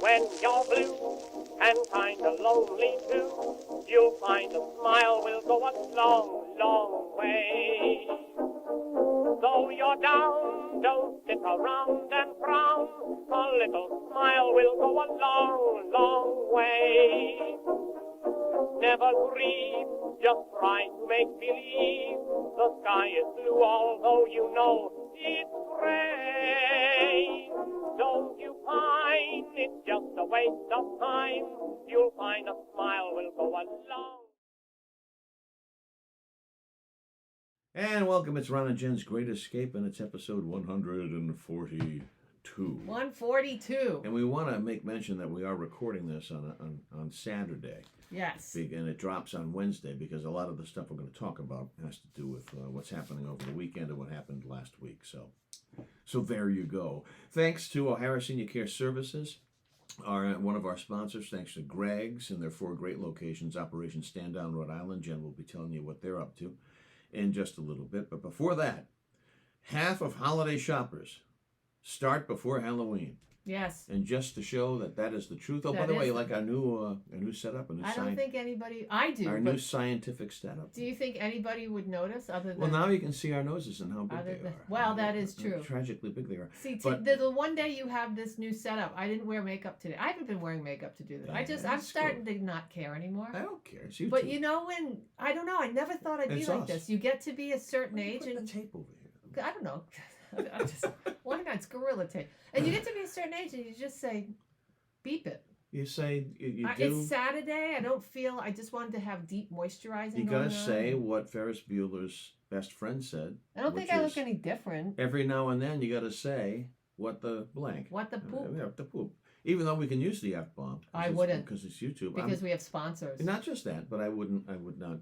When you're blue and kinda lonely too, you'll find a smile will go a long, long way. Though you're down, don't sit around and frown. A little smile will go a long, long way. Never grieve, just try to make believe the sky is blue, although you know it's gray. Don't you pine, it's just a waste of time. You'll find a smile will go a long. And welcome, it's Ron and Jen's Great Escape, and it's episode 142. 142. And we want to make mention that we are recording this on Saturday. Yes. And it drops on Wednesday because a lot of the stuff we're going to talk about has to do with what's happening over the weekend and what happened last week. So there you go. Thanks to O'Hara Senior Care Services, one of our sponsors. Thanks to Greg's and their 4 great locations, Operation Stand Down, Rhode Island. Jen will be telling you what they're up to in just a little bit. But before that, half of holiday shoppers start before Halloween. Yes. And just to show that is the truth. Oh, by the way, you like our new setup? I don't think anybody... I do. Our new scientific setup. Do you think anybody would notice other than... Well, now you can see our noses and how big they are. Well, that is true. Tragically big they are. See, the one day you have this new setup, I didn't wear makeup today. I haven't been wearing makeup to do this. I'm starting to not care anymore. I don't care. It's you but too. you know when... I don't know. I never thought I'd be like this. You get to be a certain age and... Put the tape over here. I don't know. Why not? It's Gorilla Tape. And you get to be a certain age and you just say, beep it. You say, you do. It's Saturday. I just wanted to have deep moisturizing You going gotta say what Ferris Bueller's best friend said. I don't think I look any different. Every now and then you gotta say what the blank. What the poop. Yeah, the poop. Even though we can use the F-bomb. I wouldn't. Because it's YouTube. Because we have sponsors. Not just that, but I would not.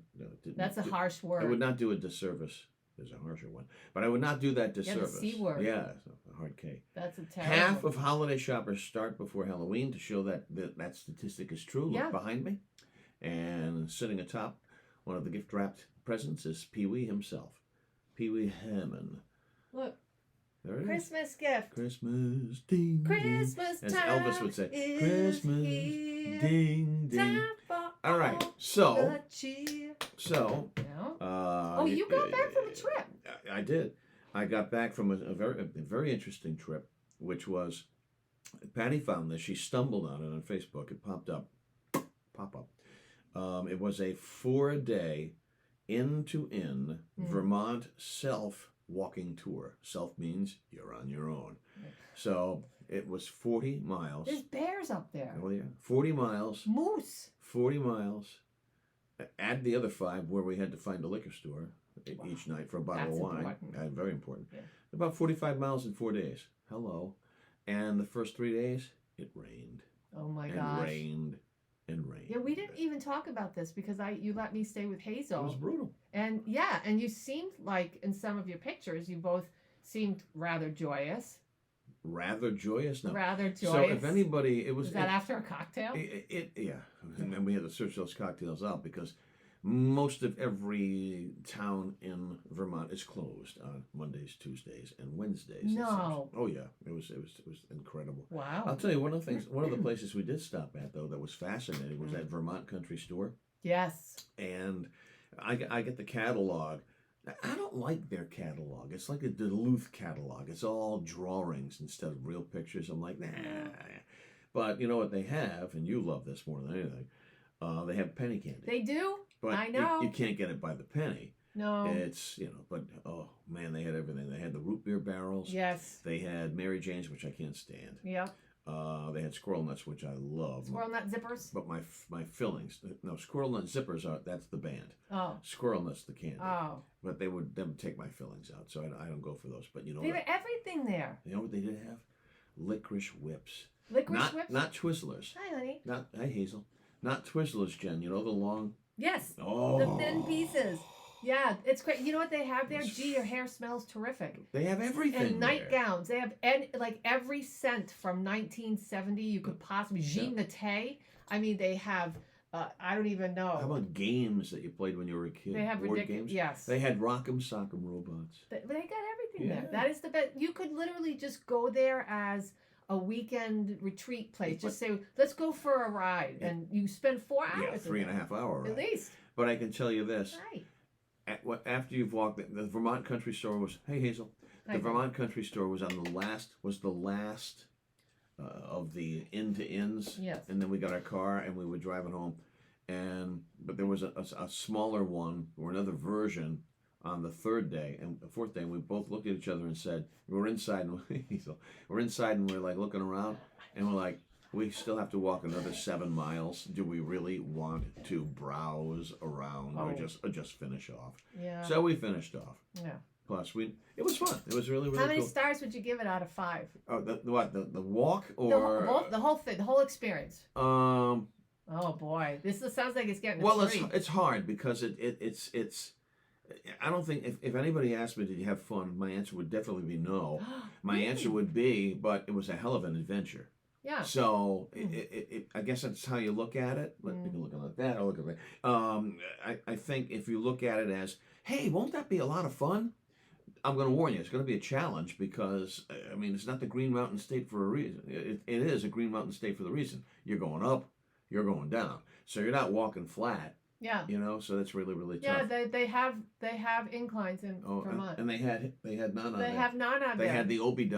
That's a harsh word. I would not do a disservice. There's a harsher one. But I would not do that disservice. Yeah, the C word. Yeah, a hard K. That's a terrible... Half of holiday shoppers start before Halloween to show that statistic is true. Look behind me. And sitting atop one of the gift-wrapped presents is Pee-wee himself. Pee-wee Hammond. Look. There it Christmas is. gift. Christmas ding. Christmas As time. Elvis would say. Is Christmas here. ding ding. All right. So. You got back from a trip. I did. I got back from a very interesting trip, which was, Patty found this. She stumbled on it on Facebook. It popped up. It was a 4-day in Vermont self-walking tour. Self means you're on your own. So it was 40 miles. There's bears up there. Oh, yeah. 40 miles. Moose. 40 miles. Add the other 5 where we had to find a liquor store each night for a bottle of wine. Very important. Yeah. About 45 miles in 4 days. Hello. And the first 3 days, it rained. Oh my gosh. Rained. Yeah, we didn't even talk about this because you let me stay with Hazel. It was brutal. And you seemed like in some of your pictures, you both seemed rather joyous. Rather joyous? No. Rather joyous. So if anybody, it was... that after a cocktail? Yeah. And then we had to search those cocktails out because most of every town in Vermont is closed on Mondays, Tuesdays, and Wednesdays. No. Oh yeah, it was incredible. Wow. I'll tell you one of the places we did stop at though that was fascinating was that Vermont Country Store. Yes. And I get the catalog. I don't like their catalog. It's like a Duluth catalog. It's all drawings instead of real pictures. I'm like, nah. But you know what they have, and you love this more than anything. They have penny candy. They do? But I know. You can't get it by the penny. No. It's, but, oh, man, they had everything. They had the root beer barrels. Yes. They had Mary Jane's, which I can't stand. Yep. They had squirrel nuts, which I love. Squirrel nut zippers? But my fillings, no, squirrel nut zippers that's the band. Oh. Squirrel nuts, the candy. Oh. But they would take my fillings out, so I don't go for those. But you know they have everything there. You know what they did have? Licorice whips. Licorice whips? Not Twizzlers. Hi, honey. Hi, Hazel. Not Twizzlers, Jen. You know the long... Yes. Oh. The thin pieces. Yeah, it's great. You know what they have there? Gee, your hair smells terrific. They have everything. And nightgowns. They have every scent from 1970 you could possibly. Jean Naté. I mean, they have. I don't even know. How about games that you played when you were a kid? They have board games. Yes. They had Rock'em Sock'em Robots. They got everything there. That is the best. You could literally just go there as a weekend retreat place. Just say, let's go for a ride, and you spend 4 hours. Yeah, 3.5 hour ride. at least. But I can tell you this: Right. after you've walked, the Vermont Country Store was. Hey Hazel, the Vermont Country Store was on the last. Of the inn-to-inns. Yes. And then we got our car and we were driving home, but there was a smaller one or another version on the third day and the fourth day, and we both looked at each other and said, we're inside and we're like looking around and we're like, we still have to walk another 7 miles. Do we really want to browse around or just finish off? Yeah. So we finished off. Yeah. Plus, it was fun. It was really How many cool. stars would you give it out of 5? Oh, the walk or The whole thing, the whole experience. Um. Oh boy, this sounds like it's getting. Well, it's hard because it's. I don't think if anybody asked me, did you have fun? My answer would definitely be no. My answer would be, but it was a hell of an adventure. Yeah. So I guess that's how you look at it. But you can look at that. I'll look at that. I think if you look at it as, hey, won't that be a lot of fun? I'm going to warn you, it's going to be a challenge because, I mean, it's not the Green Mountain State for a reason. It is a Green Mountain State for the reason. You're going up, you're going down. So you're not walking flat. Yeah. You know, so that's really, really tough. Yeah, they have inclines in Vermont. And they had none on They there. have none on They there. had the Obie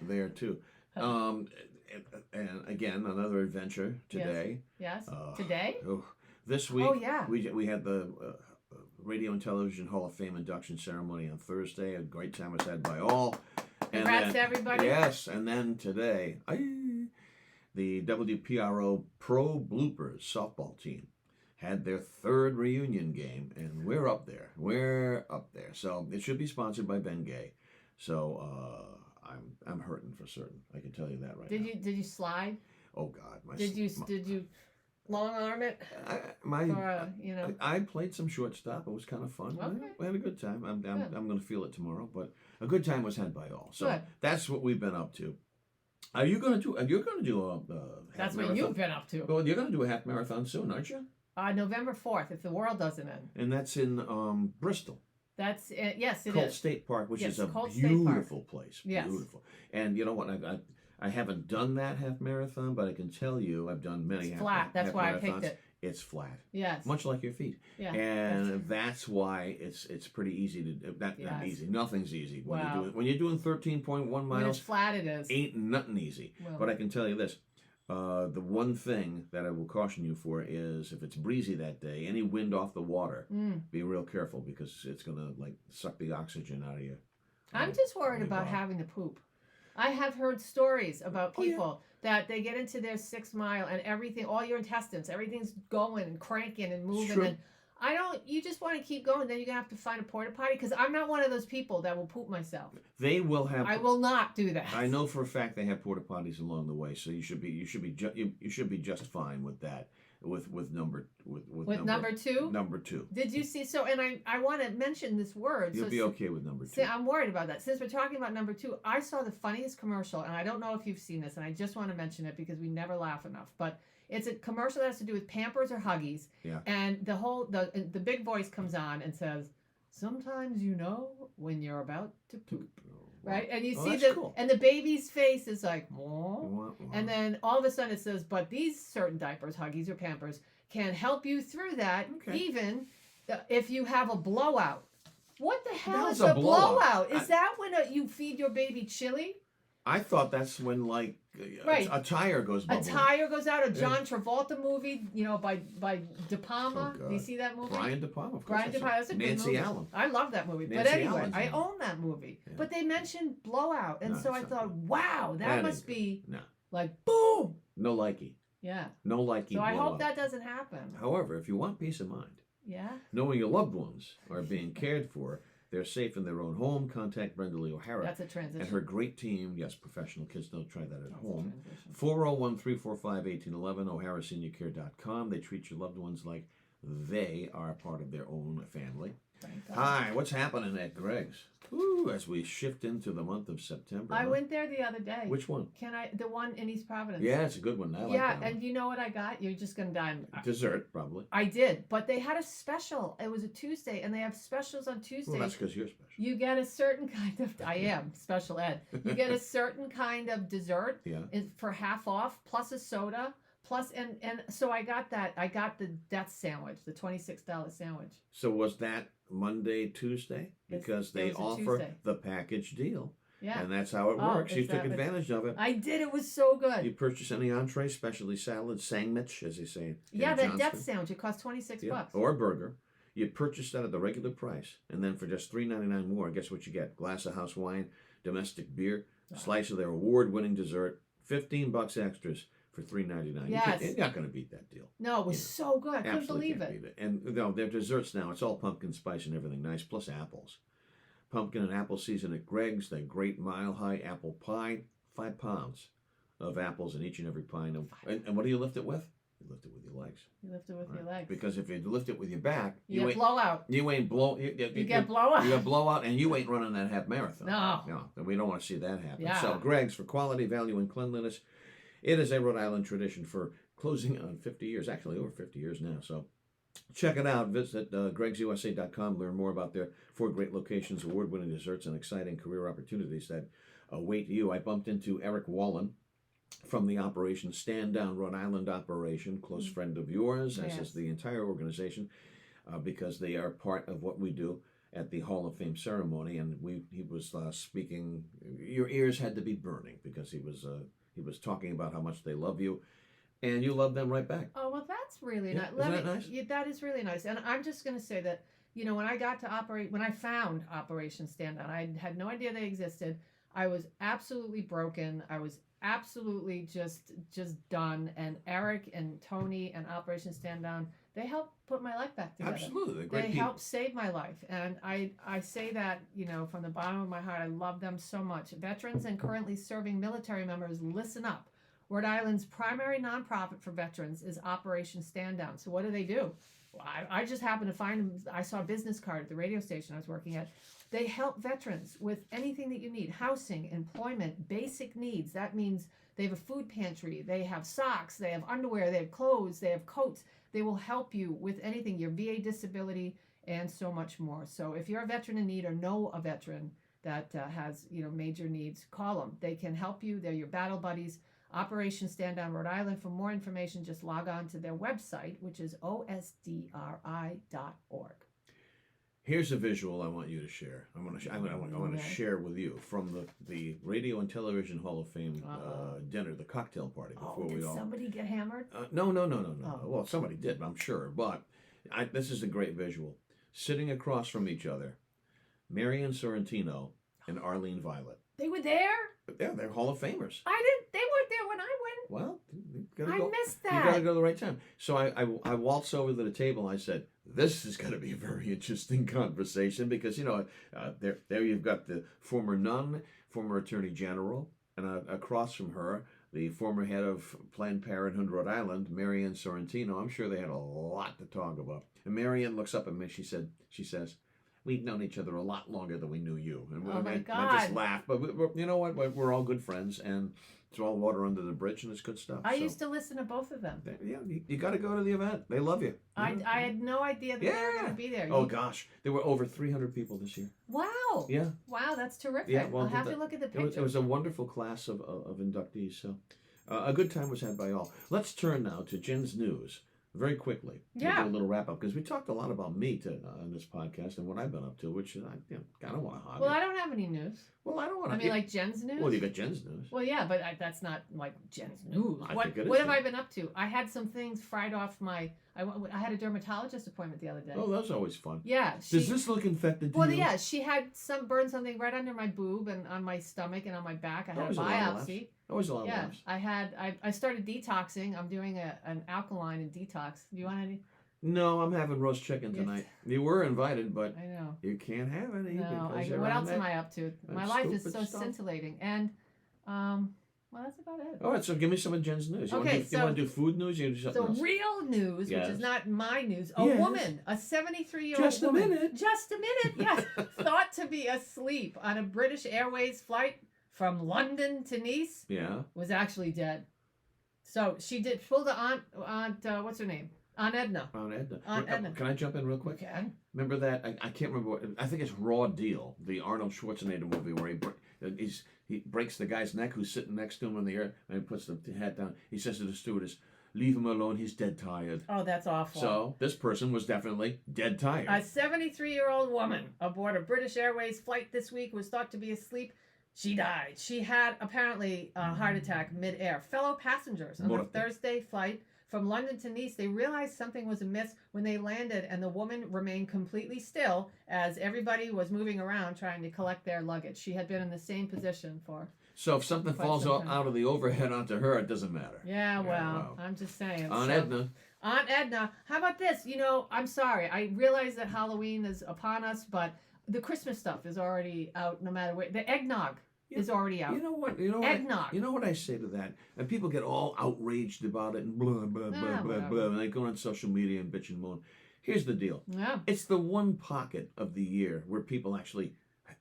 there too. And again, another adventure today. Yes. Today? This week, Oh, yeah. we had the Radio and Television Hall of Fame induction ceremony on Thursday. A great time was had by all. Congrats to everybody. Yes, and then today, the WPRO Pro Bloopers softball team had their 3rd reunion game, and we're up there. So it should be sponsored by Ben Gay. So I'm hurting for certain. I can tell you that right now. Did you slide? Oh God, Did you long arm it? I played some shortstop. It was kind of fun. Okay. We had a good time. I'm going to feel it tomorrow, but a good time was had by all. So Good. that's what we've been up to. You're going to do a half That's marathon? what you've been up to. Well, you're going to do a half marathon soon, aren't you? November 4th, if the world doesn't end. And that's in Bristol. That's it. Yes, it Colt is. State Park, which is a Colt State Park. beautiful place. Yes. Beautiful. And you know what? I haven't done that half marathon, but I can tell you I've done many It's half flat. That's half why I marathons. picked it. It's flat. Yes. Much like your feet. Yeah. And that's why it's pretty easy to do. Not Yes. easy. Nothing's easy. Wow. When you're doing 13.1 When it's miles, flat, it is. ain't nothing easy. Well. But I can tell you this. The one thing that I will caution you for is if it's breezy that day, any wind off the water, be real careful because it's going to like suck the oxygen out of you. I'm just worried about having to poop. I have heard stories about people that they get into their 6 mile and everything, all your intestines, everything's going and cranking and moving. True. And you just want to keep going. Then you're going to have to find a porta potty because I'm not one of those people that will poop myself. They will have. I will not do that. I know for a fact they have porta potties along the way, so you should be just fine with that. With number 2. Number 2. Did you see? So, and I want to mention this word. You'll be okay with number 2. See, I'm worried about that. Since we're talking about number 2, I saw the funniest commercial, and I don't know if you've seen this, and I just want to mention it because we never laugh enough. But it's a commercial that has to do with Pampers or Huggies. Yeah. And the big voice comes on and says, "Sometimes you know when you're about to poop." Right, and you see cool. and the baby's face is like, "Whoa," and then all of a sudden it says, "But these certain diapers, Huggies or Pampers, can help you through that, even if you have a blowout." What the hell is a blowout? Is that when you feed your baby chili? I thought that's when like a tire goes bubbling. A tire goes out. A John Travolta movie, by De Palma. Oh, Do you see that movie? Brian De Palma, of course. Brian De Palma. That's a good Nancy movie. Allen. I love that movie. But Nancy anyway, Allen's I in it. own that movie. Yeah. But they mentioned blowout, and No, so I it's thought, not. wow, that must be No. like boom. No likey. Yeah. No likey. So I blowout. hope that doesn't happen. However, if you want peace of mind, Yeah. knowing your loved ones are being cared for, they're safe in their own home, contact Brenda Lee O'Hara That's a transition. and her great team. Yes, professional kids don't try that at That's a home. transition. 401-345-1811, OharaSeniorCare.com. They treat your loved ones like they are part of their own family. Thank God. Hi, what's happening at Greg's? Ooh, as we shift into the month of September. I went there the other day. Which one? The one in East Providence. Yeah, it's a good one. I like yeah, that one. and you know what I got? You're just gonna die. Dessert, probably. I did, but they had a special. It was a Tuesday, and they have specials on Tuesdays. Well, that's because you're special. You get a certain kind of. I am special ed. You get a certain kind of dessert. Yeah. For half off, plus a soda, plus and so I got that. I got the death sandwich, the $26 sandwich. So was that Monday, Tuesday? Because they offer the package deal. Yeah. And that's how it works. You took advantage of it. I did. It was so good. You purchase any entree, specialty salad, sandwich, as they say. Yeah, that death sandwich. It cost $26. Or a burger. You purchase that at the regular price, and then for just $3.99 more, guess what you get? Glass of house wine, domestic beer, slice of their award-winning dessert, $15 extras for $3.99. Yes. You're not going to beat that deal. No, it was so good. I couldn't believe it. Beat it. And their desserts now, it's all pumpkin spice and everything nice, plus apples. Pumpkin and apple season at Greg's, the great mile-high apple pie, 5 pounds of apples in each and every pie. And what do you lift it with? You lift it with your legs. You lift it with your legs. Because if you lift it with your back, you get blowout. You ain't blow. You get blowout. You get blowout, and you ain't running that half marathon. No. And we don't want to see that happen. Yeah. So Greg's, for quality, value, and cleanliness. It is a Rhode Island tradition for closing on 50 years, actually over 50 years now. So check it out. Visit gregsusa.com. Learn more about their 4 great locations, award-winning desserts, and exciting career opportunities that await you. I bumped into Eric Wallen from the Operation Stand Down Rhode Island operation, close friend of yours, as is the entire organization, because they are part of what we do at the Hall of Fame ceremony. And he was speaking. Your ears had to be burning because he was talking about how much they love you, and you love them right back. Oh, well, that's really nice. Isn't that nice? Yeah, that is really nice. And I'm just going to say that, when I found Operation Stand Down, I had no idea they existed. I was absolutely broken. I was absolutely just done. And Eric and Tony and Operation Stand Down, they helped put my life back together. Absolutely. They helped save my life. And I say that, from the bottom of my heart. I love them so much. Veterans and currently serving military members, listen up. Rhode Island's primary nonprofit for veterans is Operation Stand Down. So what do? Well, I just happened to find them. I saw a business card at the radio station I was working at. They help veterans with anything that you need: housing, employment, basic needs. That means they have a food pantry, they have socks, they have underwear, they have clothes, they have coats. They will help you with anything, your VA disability, and so much more. So if you're a veteran in need or know a veteran that has major needs, call them. They can help you. They're your battle buddies. Operation Stand Down Rhode Island. For more information, just log on to their website, which is osdri.org. Here's a visual I want you to share. I want to share with you from the Radio and Television Hall of Fame dinner, the cocktail party. Before did somebody get hammered? No. Well, somebody did, I'm sure. But this is a great visual. Sitting across from each other, Marian Sorrentino and Arlene Violet. They were there? Yeah, they're Hall of Famers. They weren't there when I went. Well, missed that. You got to go the right time. So I waltzed over to the table. And I said, "This is going to be a very interesting conversation because there you've got the former nun, former Attorney General, and across from her, the former head of Planned Parenthood Rhode Island, Marian Sorrentino. I'm sure they had a lot to talk about. And Marian looks up at me. She says, "We've known each other a lot longer than we knew you." And I just laughed. But you know what? We're all good friends, and it's all water under the bridge, and it's good stuff. I used to listen to both of them. Yeah, you got to go to the event. They love you. I had no idea that they were going to be there. Oh, gosh. There were over 300 people this year. Wow. Yeah. Wow, that's terrific. Yeah, well, I'll have to look at the pictures. It was a wonderful class of inductees, so a good time was had by all. Let's turn now to Jen's news. Very quickly, we'll do a little wrap up because we talked a lot about me on this podcast and what I've been up to, which I don't want to hog. Well, I don't have any news. Well, I don't want to. I mean, like Jen's news. Well, you got Jen's news. Well, yeah, but that's not like Jen's news. What have I been up to? I had some things fried off my. I had a dermatologist appointment the other day. Oh, that's always fun. Yeah. Does this look infected? Well, yeah, she had burned something right under my boob and on my stomach and on my back. I had a biopsy. Always a lot of laughs. I started detoxing. I'm doing an alkaline and detox. Do you want any? No, I'm having roast chicken tonight. You were invited, but I know you can't have any. No, what else am I up to? My life is so scintillating, and Well, that's about it. All right, so give me some of Jen's news. You Okay, want to do food news? You want to do something else? Real news, Yes. which is not my news. A Yes. woman, a 73-year-old Just a woman. minute. Just a minute, yes. Thought to be asleep on a British Airways flight from London to Nice. Yeah. Was actually dead. So she pulled the aunt, what's her name? Aunt Edna. Aunt Edna. Aunt Edna. Can I jump in real quick? Okay. Remember that? I can't remember what. I think it's Raw Deal, the Arnold Schwarzenegger movie where he breaks the guy's neck who's sitting next to him in the air and he puts the hat down. He says to the stewardess, "Leave him alone. He's dead tired." Oh, that's awful. So this person was definitely dead tired. A 73-year-old woman aboard a British Airways flight this week was thought to be asleep. She died. She had apparently a heart attack mid-air. Fellow passengers on the Thursday flight from London to Nice, they realized something was amiss when they landed, and the woman remained completely still as everybody was moving around trying to collect their luggage. She had been in the same position for... So if something falls out of the overhead onto her, it doesn't matter. Yeah, well, I'm just saying. Aunt Edna. Aunt Edna. How about this? You know, I'm sorry. I realize that Halloween is upon us, but the Christmas stuff is already out no matter where. The eggnog is already out. You know what? Eggnog. You know what I say to that? And people get all outraged about it and blah, blah, blah, blah, blah. And they go on social media and bitch and moan. Here's the deal. Yeah. It's the one pocket of the year where people actually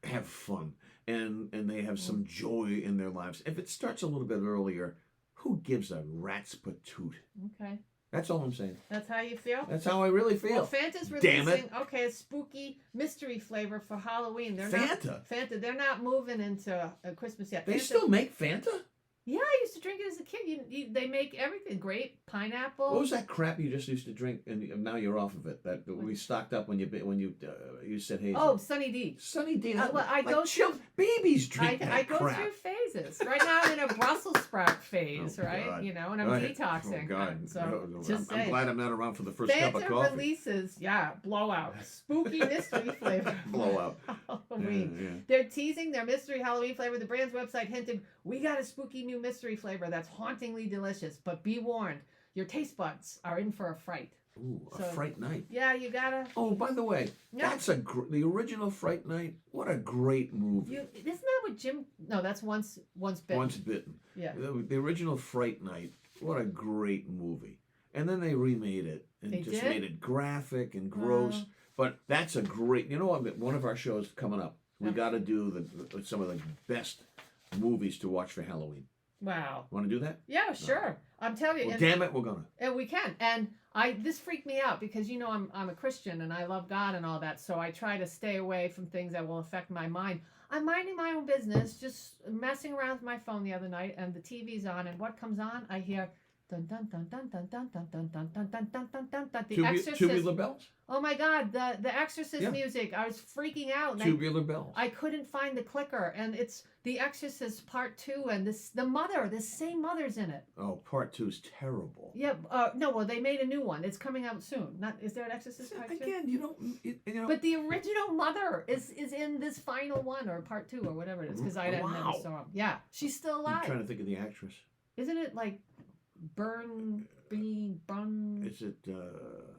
have fun and they have some joy in their lives. If it starts a little bit earlier, who gives a rat's patoot? Okay. That's all I'm saying. That's how you feel? That's how I really feel. Well, Fanta's Damn releasing, it. a spooky mystery flavor for Halloween. Fanta? Fanta. They're not moving into Christmas yet. They Fanta, still make Fanta? Yeah, I used to drink it as a kid. They make everything. Grape, pineapple. What was that crap you just used to drink and now you're off of it? That we stocked up when you said hey. Oh, Sunny D. Sunny D. Well, I go babies drink that I go crap. through phases. Right now I'm in a Brussels sprout phase, right? God. You know, and I'm detoxing. Oh God! So I'm glad I'm not around for the first cup of Fanta coffee. releases, blowout, spooky mystery flavor. Blowout. Halloween. Yeah. They're teasing their mystery Halloween flavor. The brand's website hinted, "We got a spooky new mystery flavor that's hauntingly delicious, but be warned, your taste buds are in for a fright." Ooh, a Fright Night. Yeah, you gotta. Oh, by the way, that's the original Fright Night. What a great movie. Isn't that what Jim? No, that's Once Bitten. Once Bitten. Yeah. The original Fright Night. What a great movie. And then they remade it and made it graphic and gross. But that's a great. You know what? One of our shows coming up. We got to do some of the best movies to watch for Halloween. Wow. Want to do that? Yeah, sure. I'm telling you. Well, damn it, we're gonna. And we can. And this freaked me out because I'm a Christian and I love God and all that. So I try to stay away from things that will affect my mind. I'm minding my own business, just messing around with my phone the other night, and the TV's on, and what comes on? I hear dun dun dun dun dun dun dun dun dun dun dun dun dun dun dun. The Exorcist. Tubular Bells. Oh my God, the Exorcist music. I was freaking out. And Tubular Bells. I couldn't find the clicker, and it's The Exorcist Part 2, and the same mother's in it. Oh, Part 2 is terrible. Yeah, no, well, they made a new one. It's coming out soon. Is there an Exorcist Part 2? Again, you know. But the original mother is in this final one, or Part 2, or whatever it is, because I never saw him. Yeah, she's still alive. I'm trying to think of the actress. Isn't it like Bun? Is it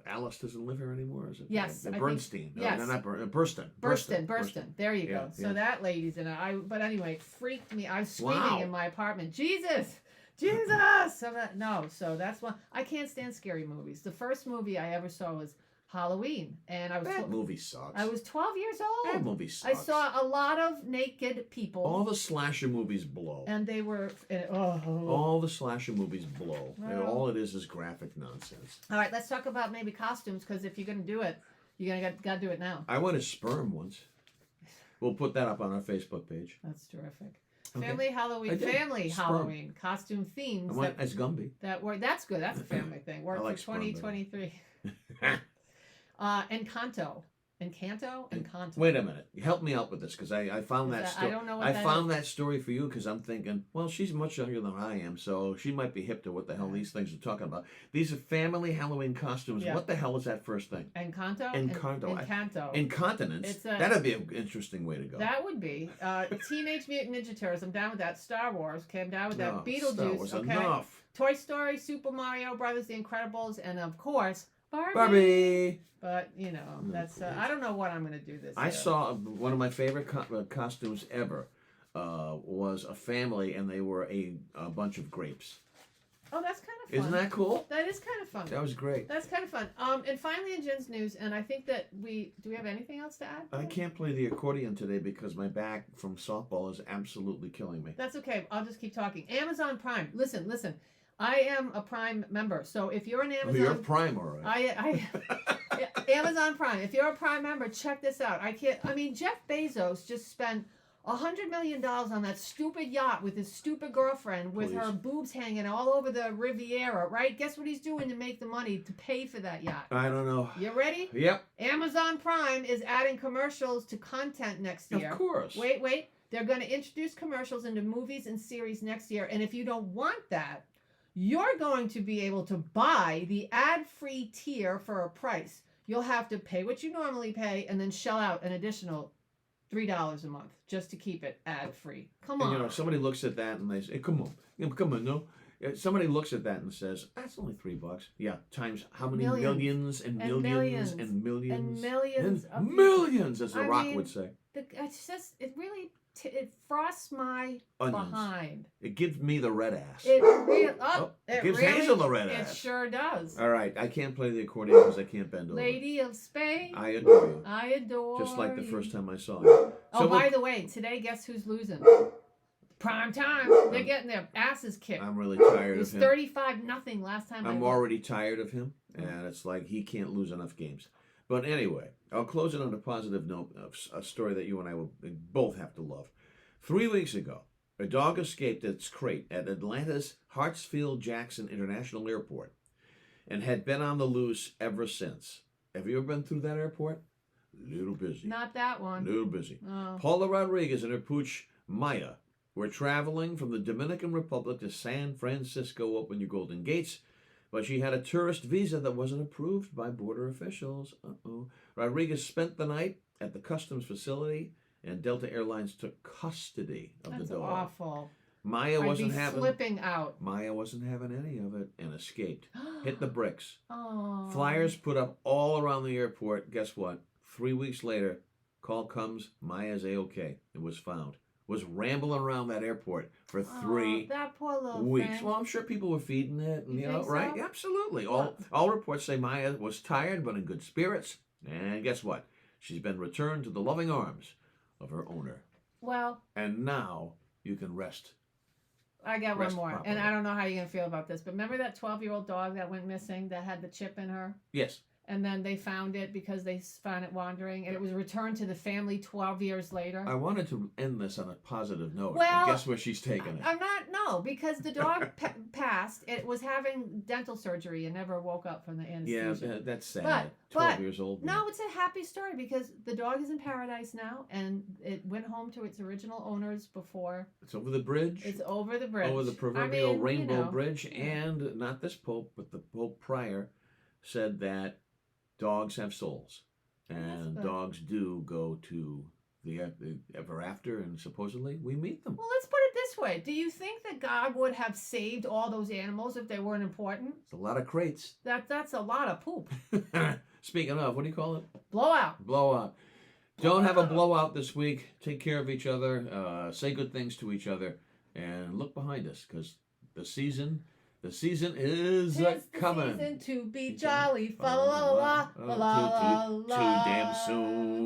Alice doesn't live here anymore? Is it? Yes, Bernstein. Yes. No, not Burston. Burston. There you go. Yeah. So that lady's in it. But anyway, it freaked me. I was screaming in my apartment, Jesus! So that's why I can't stand scary movies. The first movie I ever saw was Halloween, and I was that movie sucks. I was 12 years old. That movie sucks. I saw a lot of naked people. All the slasher movies blow. And they were all the slasher movies blow. Well. All it is graphic nonsense. All right, let's talk about maybe costumes, because if you're gonna do it, you're gonna got to do it now. I went as Sperm once. We'll put that up on our Facebook page. That's terrific. Okay. Family Halloween costume themes. I went as Gumby. That's good. That's a family thing. Worked like for 2023. Encanto. Wait a minute. Help me out with this, because I found that story. I don't know what I found that story for you because I'm thinking, well, she's much younger than I am, so she might be hip to what the hell these things are talking about. These are family Halloween costumes. Yeah. What the hell is that first thing? Encanto. Incontinence. That'd be an interesting way to go. That would be. Teenage Mutant Ninja Turtles. I'm down with that. Star Wars came down with that. Beetlejuice. Star Wars, okay. Enough. Toy Story, Super Mario Brothers, The Incredibles, and of course Barbie. But that's I don't know what I'm going to do this year. I saw one of my favorite costumes ever was a family, and they were a bunch of grapes. Oh, that's kind of fun. Isn't that cool? That is kind of fun. That was great. That's kind of fun. And finally in Jen's news, and I think that do we have anything else to add? I can't play the accordion today because my back from softball is absolutely killing me. That's okay. I'll just keep talking. Amazon Prime. Listen. I am a Prime member, so if you're an Amazon, you're Prime, all right. Amazon Prime. If you're a Prime member, check this out. Jeff Bezos just spent $100 million on that stupid yacht with his stupid girlfriend with her boobs hanging all over the Riviera, right? Guess what he's doing to make the money to pay for that yacht? I don't know. You ready? Yep. Amazon Prime is adding commercials to content next year. Of course. Wait. They're going to introduce commercials into movies and series next year. And if you don't want that, you're going to be able to buy the ad-free tier for a price. You'll have to pay what you normally pay and then shell out an additional $3 a month just to keep it ad-free. Come on. And somebody looks at that and they say, come on, no. Somebody looks at that and says, that's only $3. Yeah, times how many millions and millions and millions and millions and millions, as The Rock would say. It really it frosts my behind. It gives me the red ass. It gives Hazel the red ass. It sure does. All right, I can't play the accordion because I can't bend over. Lady of Spain. I adore you. I adore Just like the first time I saw you. By the way, today, guess who's losing? Prime time. They're getting their asses kicked. I'm really tired of him. It was 35-0 last time. I'm already tired of him, and it's like he can't lose enough games. But anyway, I'll close it on a positive note of a story that you and I will both have to love. 3 weeks ago, a dog escaped its crate at Atlanta's Hartsfield-Jackson International Airport and had been on the loose ever since. Have you ever been through that airport? Little busy. Not that one. Little busy. Oh. Paula Rodriguez and her pooch, Maya, were traveling from the Dominican Republic to San Francisco. Open your golden gates. But she had a tourist visa that wasn't approved by border officials. Rodriguez spent the night at the customs facility, and Delta Airlines took custody of the dog. That's awful. Maya wasn't flipping out. Maya wasn't having any of it and escaped. Hit the bricks. Oh. Flyers put up all around the airport. Guess what? 3 weeks later, call comes. Maya's A-OK. It was found. Was rambling around that airport for 3 that poor little weeks. thing. Well, I'm sure people were feeding it, and, You think right? so? Absolutely. All reports say Maya was tired but in good spirits. And guess what? She's been returned to the loving arms of her owner. Well. And now you can rest. I got one more, properly. and I don't know how you're going to feel about this, but remember that 12-year-old dog that went missing that had the chip in her? Yes. And then they found it because they found it wandering, and it was returned to the family 12 years later. I wanted to end this on a positive note. Well, and guess where she's taking it? Because the dog passed. It was having dental surgery and never woke up from the anesthesia. Yeah, that's sad. 12 years old. No, it's a happy story because the dog is in paradise now, and it went home to its original owners before. It's over the bridge. It's over the bridge. Over the proverbial Rainbow Bridge. And not this Pope, but the Pope prior said that dogs have souls, and dogs do go to the ever after, and supposedly we meet them. Well, let's put it this way: do you think that God would have saved all those animals if they weren't important? It's a lot of crates. That's a lot of poop. Speaking of, what do you call it? Blowout. Blowout. Don't have a blowout this week. Take care of each other. Say good things to each other, and look behind us because the season is coming. Season to be jolly, fa la la la la la. Too damn soon.